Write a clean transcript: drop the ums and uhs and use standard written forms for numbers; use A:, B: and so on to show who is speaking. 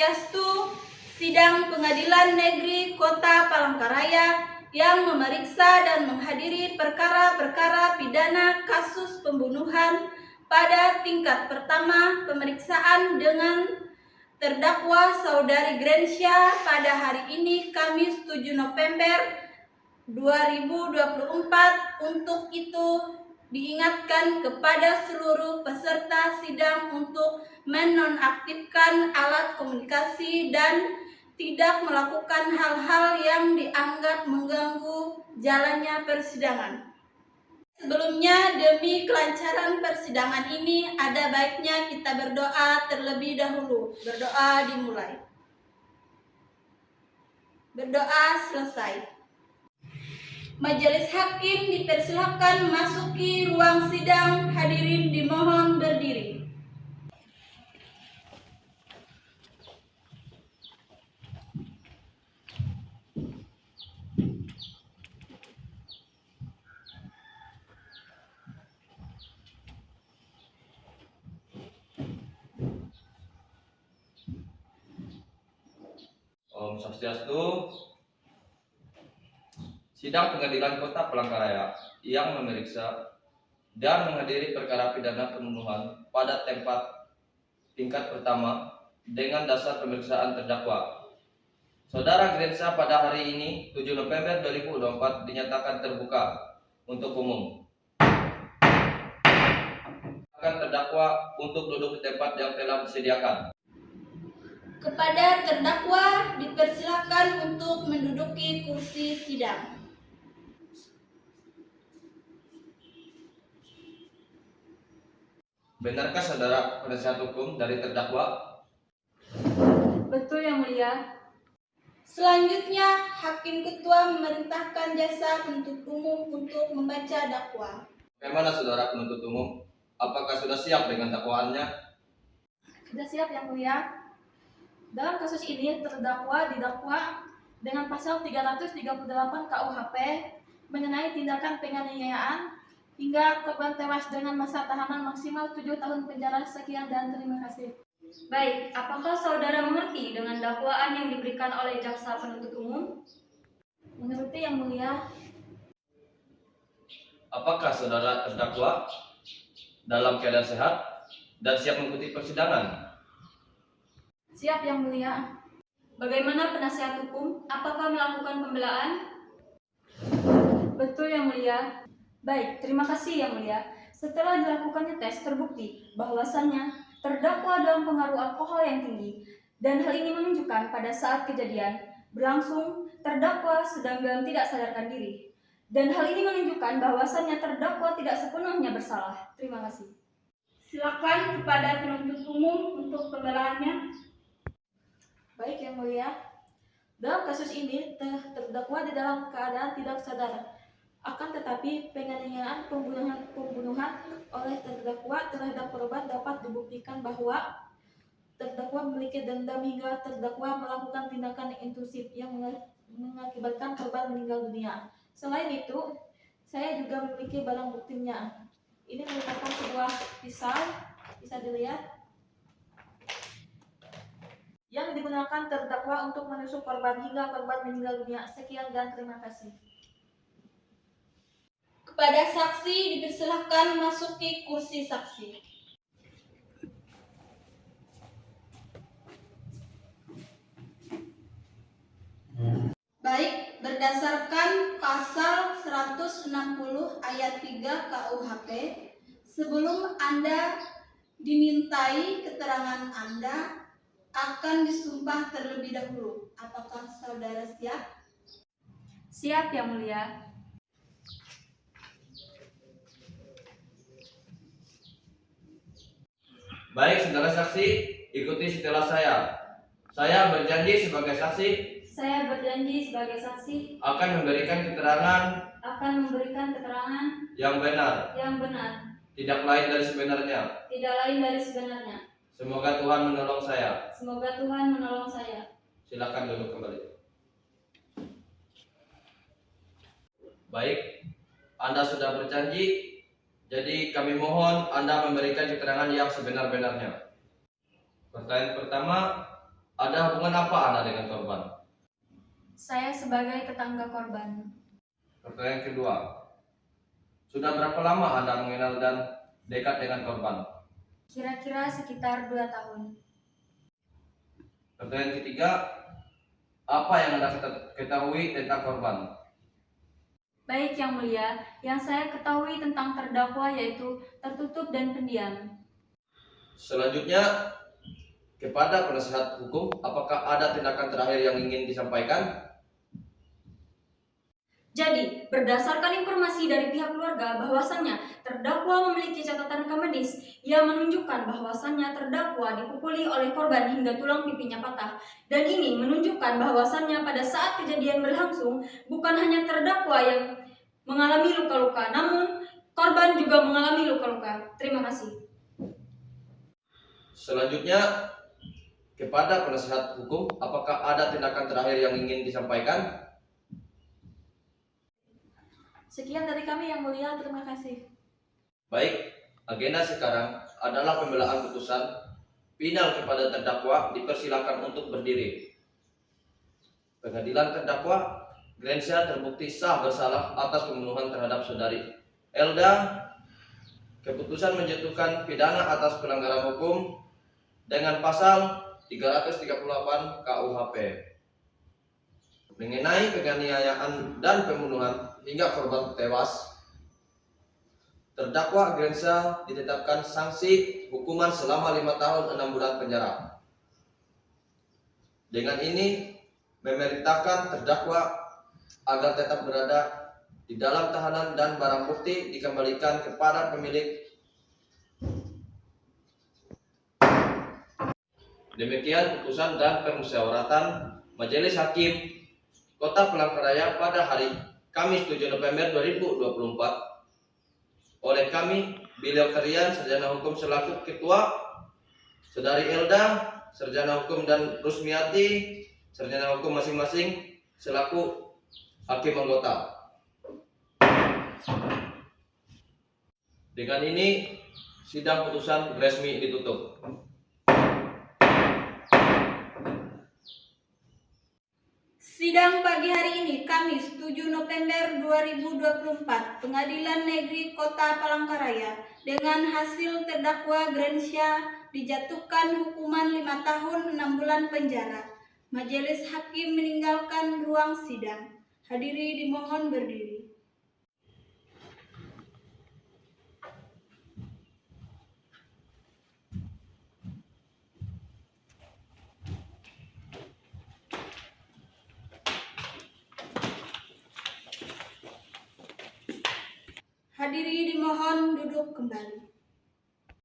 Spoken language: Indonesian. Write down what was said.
A: Swastiastu, Sidang Pengadilan Negeri Kota Palangkaraya yang memeriksa dan menghadiri perkara-perkara pidana kasus pembunuhan pada tingkat pertama pemeriksaan dengan terdakwa Saudari Grensya pada hari ini Kamis 7 November 2024. Untuk itu diingatkan kepada seluruh peserta sidang untuk menonaktifkan alat komunikasi dan tidak melakukan hal-hal yang dianggap mengganggu jalannya persidangan. Sebelumnya, demi kelancaran persidangan ini, ada baiknya kita berdoa terlebih dahulu. Berdoa dimulai. Berdoa selesai. Majelis hakim dipersilakan masuki ruang sidang. Hadirin dimohon berdiri.
B: Om Swastiastu. Sidang Pengadilan Kota Palangkaraya yang memeriksa dan menghadiri perkara pidana pembunuhan pada tingkat pertama dengan dasar pemeriksaan terdakwa Saudara Grensya pada hari ini 7 November 2024 dinyatakan terbuka untuk umum. Akan terdakwa untuk duduk di tempat yang telah disediakan.
A: Kepada terdakwa dipersilakan untuk menduduki kursi sidang.
B: Benarkah saudara penasihat hukum dari terdakwa?
C: Betul Yang Mulia.
A: Selanjutnya, Hakim Ketua memerintahkan jasa penuntut umum untuk membaca dakwa.
B: Bagaimana saudara penuntut umum? Apakah sudah siap dengan dakwaannya?
C: Sudah siap Yang Mulia. Dalam kasus ini terdakwa didakwa dengan pasal 338 KUHP mengenai tindakan penganiayaan hingga korban tewas dengan masa tahanan maksimal 7 tahun penjara. Sekian dan terima kasih.
D: Baik, apakah saudara mengerti dengan dakwaan yang diberikan oleh jaksa penuntut umum?
C: Mengerti Yang Mulia.
B: Apakah saudara terdakwa dalam keadaan sehat dan siap mengikuti persidangan?
C: Siap Yang Mulia.
D: Bagaimana penasihat hukum? Apakah melakukan pembelaan?
C: Betul Yang Mulia. Baik, terima kasih Yang Mulia. Setelah dilakukannya tes, terbukti bahwasannya terdakwa dalam pengaruh alkohol yang tinggi, dan hal ini menunjukkan pada saat kejadian berlangsung terdakwa sedang dalam tidak sadarkan diri, dan hal ini menunjukkan bahwasannya terdakwa tidak sepenuhnya bersalah. Terima kasih.
A: Silakan kepada penuntut umum untuk pembelaannya.
C: Baik Yang Mulia. Dalam kasus ini terdakwa di dalam keadaan tidak sadar. Akan tetapi penganiayaan pembunuhan oleh terdakwa terhadap korban dapat dibuktikan bahwa terdakwa memiliki dendam hingga terdakwa melakukan tindakan intrusif yang mengakibatkan korban meninggal dunia. Selain itu, saya juga memiliki barang buktinya. Ini merupakan sebuah pisau, bisa dilihat, yang digunakan terdakwa untuk menusuk korban hingga korban meninggal dunia. Sekian dan terima kasih.
A: Kepada saksi dipersilahkan masuki kursi saksi. Baik, berdasarkan pasal 160 ayat 3 KUHP, sebelum Anda dimintai keterangan Anda akan disumpah terlebih dahulu. Apakah saudara siap?
D: Siap Yang Mulia.
B: Baik saudara saksi, ikuti setelah saya. Saya berjanji sebagai saksi
D: Saya berjanji sebagai saksi
B: akan memberikan keterangan yang benar, tidak lain dari sebenarnya. Semoga Tuhan menolong saya. Silakan duduk kembali. Baik, Anda sudah berjanji, jadi kami mohon Anda memberikan keterangan yang sebenar-benarnya. Pertanyaan pertama, Ada hubungan apa Anda dengan korban?
D: Saya sebagai tetangga korban.
B: Pertanyaan kedua, sudah berapa lama Anda mengenal dan dekat dengan korban?
D: Kira-kira sekitar 2 tahun.
B: Pertanyaan ketiga, apa yang Anda ketahui tentang korban?
D: Baik Yang Mulia, yang saya ketahui tentang terdakwa yaitu tertutup dan pendiam.
B: Selanjutnya, kepada penasihat hukum, apakah ada tindakan terakhir yang ingin disampaikan?
D: Jadi, berdasarkan informasi dari pihak keluarga bahwasannya terdakwa memiliki catatan rekam medis yang menunjukkan bahwasannya terdakwa dipukuli oleh korban hingga tulang pipinya patah. Dan ini menunjukkan bahwasannya pada saat kejadian berlangsung bukan hanya terdakwa yang mengalami luka-luka, namun korban juga mengalami luka-luka. Terima kasih.
B: Selanjutnya, kepada penasihat hukum, apakah ada tindakan terakhir yang ingin disampaikan?
C: Sekian dari kami Yang Mulia, terima kasih.
B: Baik, agenda sekarang adalah pembelaan putusan final kepada terdakwa. Dipersilakan untuk berdiri. Pengadilan terdakwa Grensia terbukti sah bersalah atas pembunuhan terhadap saudari Elda. Keputusan menjatuhkan pidana atas pelanggaran hukum dengan pasal 338 KUHP mengenai penganiayaan dan pembunuhan hingga korban tewas. Terdakwa Grensia ditetapkan sanksi hukuman selama 5 tahun 6 bulan penjara. Dengan ini memerintahkan terdakwa agar tetap berada di dalam tahanan dan barang bukti dikembalikan kepada pemilik. Demikian putusan dan permusyawaratan Majelis Hakim Kota Palangkaraya pada hari Kamis 7 November 2024 oleh kami, beliau Karian, Sarjana Hukum selaku Ketua, Saudari Elda, Sarjana Hukum, dan Rusmiati, Sarjana Hukum masing-masing selaku Hakim anggota. Dengan ini sidang putusan resmi ditutup.
A: Sidang pagi hari ini, Kamis 7 November 2024, Pengadilan Negeri Kota Palangkaraya dengan hasil terdakwa Grensia dijatuhkan hukuman 5 tahun 6 bulan penjara. Majelis Hakim meninggalkan ruang sidang. Hadiri dimohon berdiri. Hadiri dimohon duduk kembali.